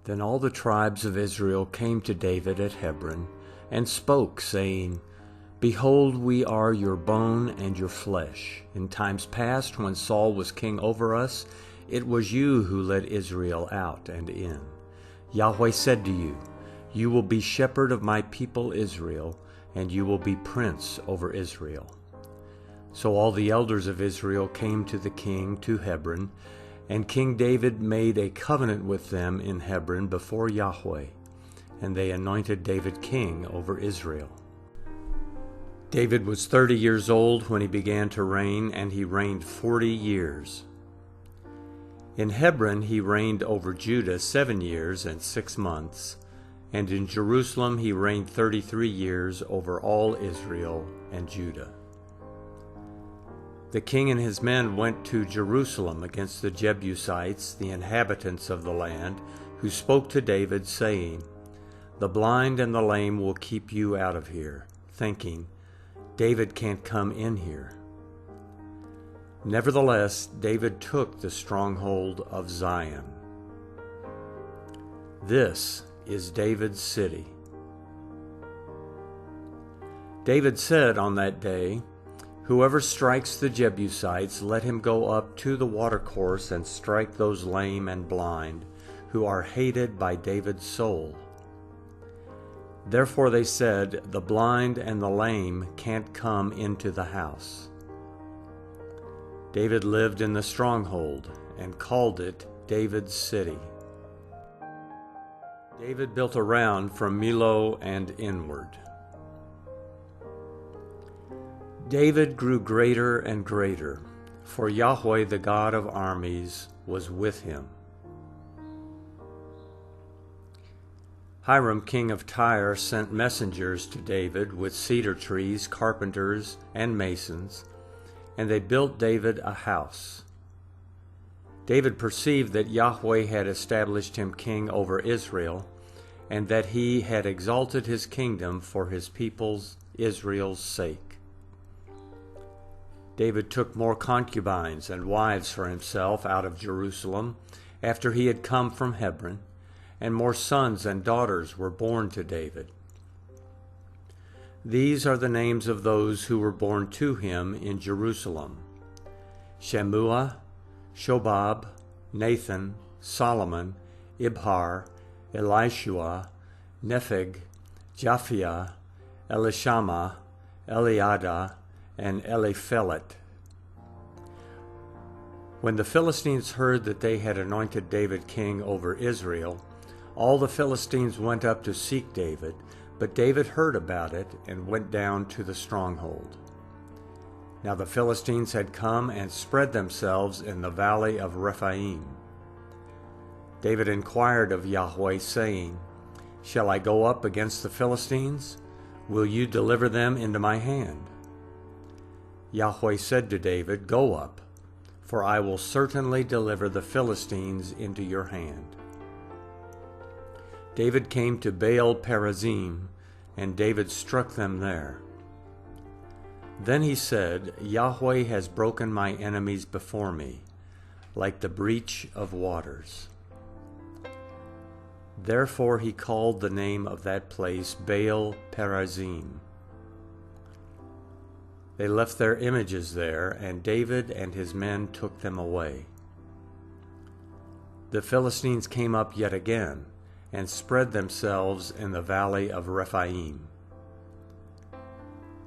Then all the tribes of Israel came to David at Hebron, and spoke, saying, Behold, we are your bone and your flesh. In times past, when Saul was king over us, it was you who led Israel out and in. Yahweh said to you, You will be shepherd of my people Israel, and you will be prince over Israel. So all the elders of Israel came to the king to Hebron, and King David made a covenant with them in Hebron before Yahweh, and they anointed David king over Israel. David was 30 years old when he began to reign, and he reigned 40 years. In Hebron he reigned over Judah 7 years and 6 months, and in Jerusalem he reigned 33 years over all Israel and Judah. The king and his men went to Jerusalem against the Jebusites, the inhabitants of the land, who spoke to David, saying, The blind and the lame will keep you out of here, thinking, David can't come in here. Nevertheless, David took the stronghold of Zion. This is David's city. David said on that day, Whoever strikes the Jebusites, let him go up to the watercourse and strike those lame and blind, who are hated by David's soul. Therefore they said, The blind and the lame can't come into the house. David lived in the stronghold and called it David's city. David built around from Millo and inward. David grew greater and greater, for Yahweh the God of armies was with him. Hiram king of Tyre sent messengers to David with cedar trees, carpenters, and masons, and they built David a house. David perceived that Yahweh had established him king over Israel, and that he had exalted his kingdom for his people's Israel's sake. David took more concubines and wives for himself out of Jerusalem after he had come from Hebron, and more sons and daughters were born to David. These are the names of those who were born to him in Jerusalem: Shemua, Shobab, Nathan, Solomon, Ibhar, Elishua, Nepheg, Japhia, Elishama, Eliada, and Eliphelet. When the Philistines heard that they had anointed David king over Israel, all the Philistines went up to seek David, but David heard about it and went down to the stronghold. Now the Philistines had come and spread themselves in the valley of Rephaim. David inquired of Yahweh, saying, Shall I go up against the Philistines? Will you deliver them into my hand? Yahweh said to David, Go up, for I will certainly deliver the Philistines into your hand. David came to Baal Perazim, and David struck them there. Then he said, Yahweh has broken my enemies before me, like the breach of waters. Therefore he called the name of that place Baal Perazim. They left their images there, and David and his men took them away. The Philistines came up yet again, and spread themselves in the valley of Rephaim.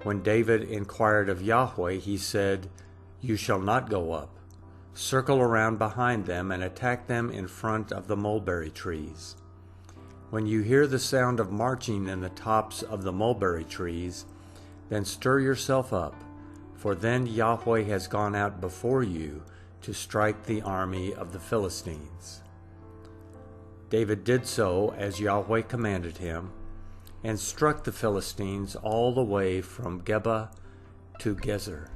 When David inquired of Yahweh, he said, You shall not go up. Circle around behind them and attack them in front of the mulberry trees. When you hear the sound of marching in the tops of the mulberry trees, then stir yourself up, for then Yahweh has gone out before you to strike the army of the Philistines. David did so as Yahweh commanded him, and struck the Philistines all the way from Geba to Gezer.